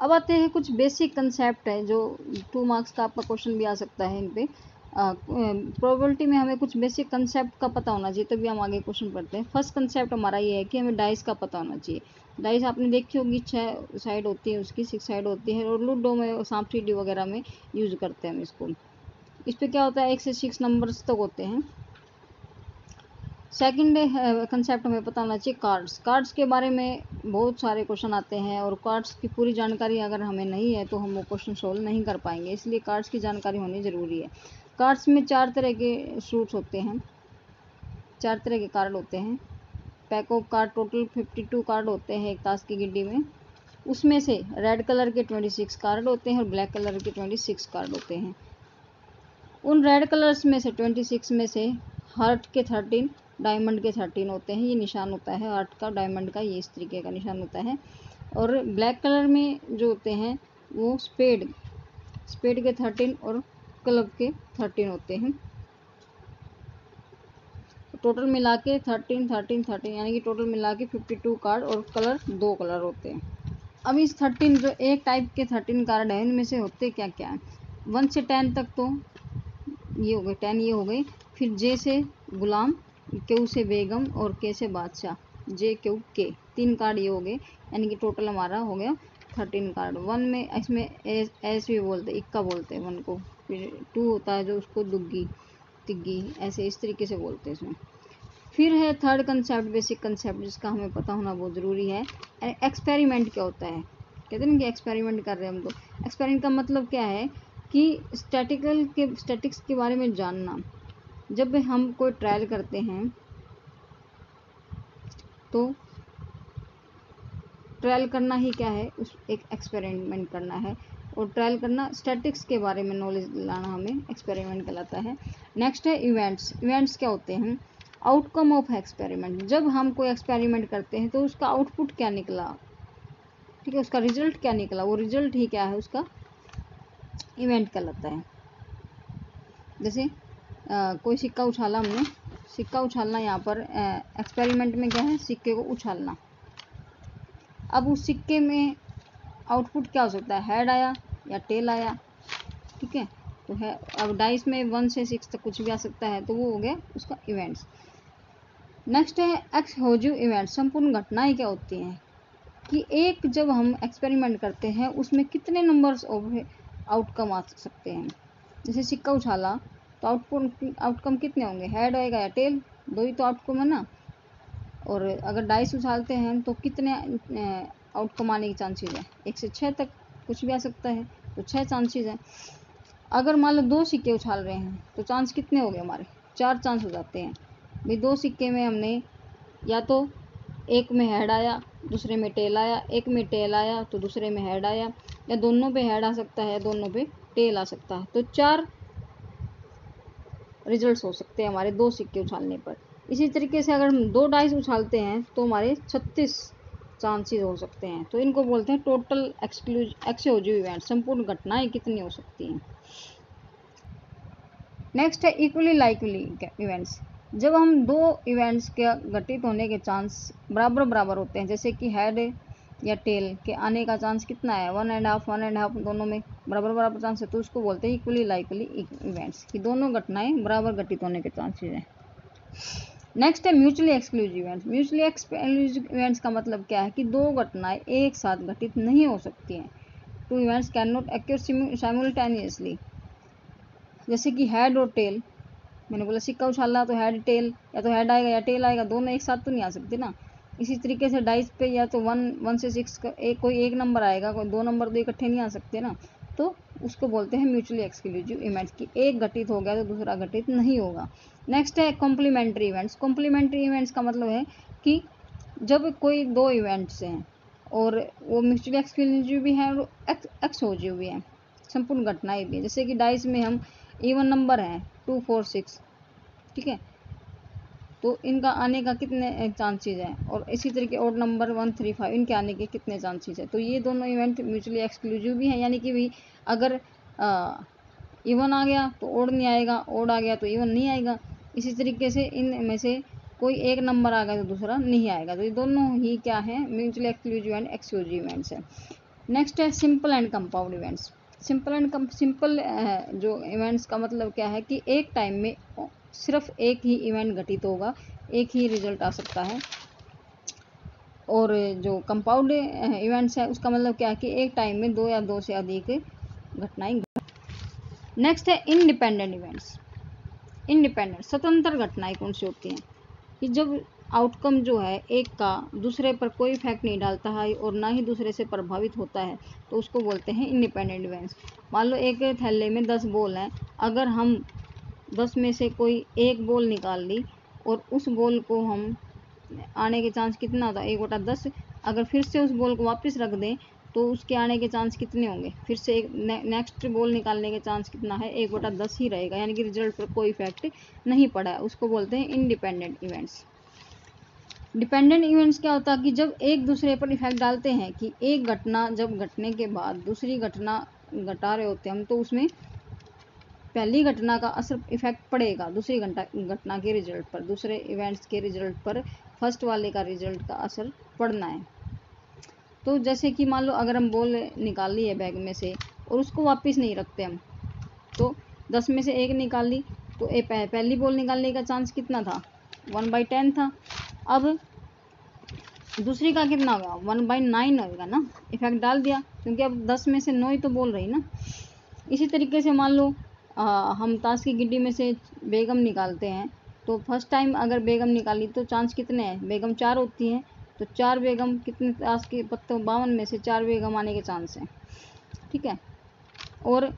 अब आते हैं कुछ बेसिक कंसेप्ट है जो 2 मार्क्स का आपका क्वेश्चन भी आ सकता है इन पे। प्रोबेबिलिटी में हमें कुछ बेसिक कंसेप्ट का पता होना चाहिए, तभी हम आगे क्वेश्चन पढ़ते हैं। फर्स्ट कंसेप्ट हमारा ये है कि हमें डाइस का पता होना चाहिए। डाइस आपने देखी होगी, 6 साइड होती है उसकी, 6 साइड होती है, और लूडो में, सांप सीढ़ी वगैरह में यूज करते हैं हम इसको। इस पर क्या होता है, 1 से 6 नंबर्स तक होते हैं। सेकंड कंसेप्ट हमें पता होना चाहिए कार्ड्स। कार्ड्स के बारे में बहुत सारे क्वेश्चन आते हैं, और कार्ड्स की पूरी जानकारी अगर हमें नहीं है तो हम वो क्वेश्चन सोल्व नहीं कर पाएंगे, इसलिए कार्ड्स की जानकारी होनी ज़रूरी है। कार्ड्स में 4 तरह के सूट्स होते हैं, 4 तरह के कार्ड होते हैं। Pack of card total 52 card होते हैं एक ताश की गिड्डी में। उसमें से रेड कलर के 26 कार्ड होते हैं और ब्लैक कलर के 26 कार्ड होते हैं। उन रेड कलर्स में से 26 में से हार्ट के 13, डायमंड के 13 होते हैं। ये निशान होता है हार्ट का, डायमंड का, ये इस तरीके का निशान होता है। और ब्लैक कलर में जो होते हैं वो स्पेड के 13 और क्लब के 13 होते हैं। टोटल मिला के 13 यानी कि टोटल मिला के 52 कार्ड, और कलर 2 कलर होते हैं। अब इस 13 जो एक टाइप के 13 कार्ड है, इनमें से होते क्या क्या है। 1 से 10 तक तो ये हो गए, 10 ये हो गई। फिर जे से गुलाम, क्यू से बेगम और के से बादशाह, जे क्यू के 3 कार्ड ये हो गए, यानी कि टोटल हमारा हो गया 13 कार्ड। 1 में इसमें एस भी बोलते, इक्का बोलते हैं 1 को। फिर 2 होता है जो उसको दुग्गी, तिग्गी, ऐसे इस तरीके से बोलते हैं इसमें। फिर है थर्ड कंसेप्ट, बेसिक कंसेप्ट, जिसका हमें पता होना बहुत ज़रूरी है। एक्सपेरिमेंट क्या होता है, कहते हैं ना कि एक्सपेरिमेंट कर रहे हैं हम। तो एक्सपेरिमेंट का मतलब क्या है कि स्टैटिक्स के बारे में जानना। जब हम कोई ट्रायल करते हैं तो ट्रायल करना ही क्या है, उस एक एक्सपेरिमेंट करना है। और ट्रायल करना, स्टैटिक्स के बारे में नॉलेज लाना हमें एक्सपेरिमेंट कहलाता है। नेक्स्ट है इवेंट्स। इवेंट्स क्या होते हैं, आउटकम ऑफ एक्सपेरिमेंट। जब हम कोई एक्सपेरिमेंट करते हैं तो उसका आउटपुट क्या निकला, ठीक है, उसका रिजल्ट क्या निकला, वो रिजल्ट ही क्या है, उसका इवेंट कहलाता है। जैसे कोई सिक्का उछाला हमने, सिक्का उछालना, यहाँ पर एक्सपेरिमेंट में क्या है, सिक्के को उछालना। अब उस सिक्के में आउटपुट क्या हो सकता है, हेड आया या टेल आया, ठीक है। तो है, अब डाइस में 1 से 6 तक कुछ भी आ सकता है, तो वो हो गया उसका इवेंट्स। नेक्स्ट है एक्सक्लूसिव इवेंट। संपूर्ण घटनाएं क्या होती हैं कि एक जब हम एक्सपेरिमेंट करते हैं उसमें कितने नंबर्स ऑफ आउटकम आ सकते हैं। जैसे सिक्का उछाला तो आउटकम कितने होंगे, हेड आएगा या टेल, 2 ही तो आउटकम है ना। और अगर डाइस उछालते हैं तो कितने आउटकम आने की चांसेस है, 1 से 6 तक कुछ भी आ सकता है, तो 6 चांसेस है। अगर मान लो 2 सिक्के उछाल रहे हैं तो चांस कितने हो गए हमारे, 4 चांस हो जाते हैं भाई। 2 सिक्के में हमने या तो एक में हेड आया, दूसरे में टेल आया, एक में टेल आया तो दूसरे में हेड आया, या दोनों पे हेड आ सकता है, दोनों पे टेल आ सकता है। तो 4 रिजल्ट्स हो सकते हैं हमारे 2 सिक्के उछालने पर। इसी तरीके से अगर हम 2 डाइस उछालते हैं तो हमारे 36 चांसेस हो सकते हैं। तो इनको बोलते हैं टोटल एक्सक्लूसिव इवेंट, संपूर्ण घटनाएं कितनी हो सकती हैं। नेक्स्ट है इक्वली लाइकली इवेंट्स। जब हम 2 इवेंट्स के घटित होने के चांस बराबर बराबर होते हैं, जैसे कि हेड या टेल के आने का चांस कितना है, 1.5 दोनों में बराबर बराबर चांस है, तो उसको बोलते हैं इक्वली लाइकली इवेंट्स, कि दोनों घटनाएं बराबर घटित होने के चांसेस हैं। नेक्स्ट है mutually exclusive events. Mutually exclusive events का मतलब क्या है कि 2 घटनाएं एक साथ घटित नहीं हो सकती हैं। 2 इवेंट्स कैन नॉट अक्यर साइमल्टेनियसली। जैसे कि हेड और टेल, मैंने बोला सिक्का उछाला तो हेड टेल, या तो हेड आएगा या टेल आएगा, दोनों एक साथ तो नहीं आ सकते ना। इसी तरीके से डाइस पे या तो 1 से 6 का कोई एक नंबर आएगा, कोई 2 नंबर तो इकट्ठे नहीं आ सकते ना। तो उसको बोलते हैं म्यूचुअली एक्सक्लूसिव इवेंट्स, की एक घटित हो गया तो दूसरा घटित नहीं होगा। नेक्स्ट है कॉम्प्लीमेंट्री इवेंट्स। कॉम्प्लीमेंट्री इवेंट्स का मतलब है कि जब कोई 2 इवेंट्स हैं और वो म्यूचुअली एक्सक्लूसिव भी हैं और एक्सक्लूसिव भी हैं, संपूर्ण घटनाएं भी हैं। जैसे कि डाइस में हम इवन नंबर हैं 2, 4, 6, ठीक है, तो इनका आने का कितने चांसेस हैं, और इसी तरीके ऑड नंबर 1, 3, 5 इनके आने के कितने चांसेस हैं। तो ये दोनों इवेंट म्यूचुअली एक्सक्लूसिव भी हैं, यानी कि भी अगर इवन आ गया तो ऑड नहीं आएगा, ऑड आ गया तो इवन नहीं आएगा। इसी तरीके से इनमें से कोई एक नंबर आ गया तो दूसरा नहीं आएगा। तो ये दोनों ही क्या है, mutually exclusive and exclusive events हैं। नेक्स्ट है simple and compound events. Simple जो इवेंट्स का मतलब क्या है कि एक टाइम में सिर्फ एक ही इवेंट घटित होगा, एक ही रिजल्ट आ सकता है। और जो कंपाउंड इवेंट्स है उसका मतलब क्या है कि एक टाइम में दो या दो से अधिक घटनाएं। नेक्स्ट है इंडिपेंडेंट इवेंट्स। इंडिपेंडेंट स्वतंत्र घटनाएं कौन सी होती हैं कि जब आउटकम जो है एक का दूसरे पर कोई इफेक्ट नहीं डालता है और ना ही दूसरे से प्रभावित होता है, तो उसको बोलते हैं इंडिपेंडेंट इवेंट्स। मान लो एक थैले में 10 बॉल हैं, अगर हम 10 में से कोई एक बॉल निकाल ली और उस बॉल को हम आने के चांस कितना होता है 1/10, अगर फिर से उस बॉल को वापस रख दें तो उसके आने के चांस कितने होंगे, फिर से एक नेक्स्ट बॉल निकालने के चांस कितना है 1/10 ही रहेगा, यानी कि रिजल्ट पर कोई इफेक्ट नहीं पड़ा है, उसको बोलते हैं इंडिपेंडेंट इवेंट्स। डिपेंडेंट इवेंट्स क्या होता है कि जब एक दूसरे पर इफेक्ट डालते हैं, कि एक घटना जब घटने के बाद दूसरी घटना घटा रहे होते हैं हम, तो उसमें पहली घटना का असर इफेक्ट पड़ेगा दूसरी घटना के रिजल्ट पर, दूसरे इवेंट्स के रिजल्ट पर फर्स्ट वाले का रिजल्ट का असर पड़ना है। तो जैसे कि मान लो अगर हम बॉल निकाल ली है बैग में से और उसको वापस नहीं रखते हम, तो 10 में से एक निकाल ली, तो पहली बॉल निकालने का चांस कितना था 1/10 था। अब दूसरी का कितना होगा 1/9 होगा ना, इफेक्ट डाल दिया, क्योंकि अब 10 में से 9 ही तो बोल रही ना। इसी तरीके से मान लो हम ताश की गिड्डी में से बेगम निकालते हैं, तो फर्स्ट टाइम अगर बेगम निकाली तो चांस कितने हैं, बेगम 4 होती हैं, तो 4 बेगम कितने ताश के पत्तों 52 में से 4 बेगम आने के चांस हैं, ठीक है। और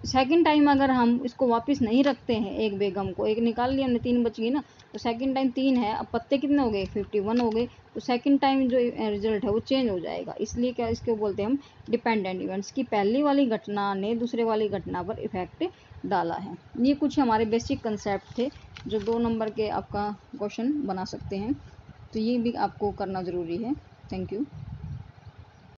सेकंड टाइम अगर हम इसको वापस नहीं रखते हैं, एक बेगम को एक निकाल लिया हमने 3 बच गई ना, तो सेकंड टाइम 3 है, अब पत्ते कितने हो गए 51 हो गए, तो सेकंड टाइम जो रिजल्ट है वो चेंज हो जाएगा। इसलिए क्या इसको बोलते हैं हम डिपेंडेंट इवेंट्स, की पहली वाली घटना ने दूसरे वाली घटना पर इफेक्ट डाला है। ये कुछ हमारे बेसिक कंसेप्ट थे जो 2 नंबर के आपका क्वेश्चन बना सकते हैं, तो ये भी आपको करना ज़रूरी है। Thank you.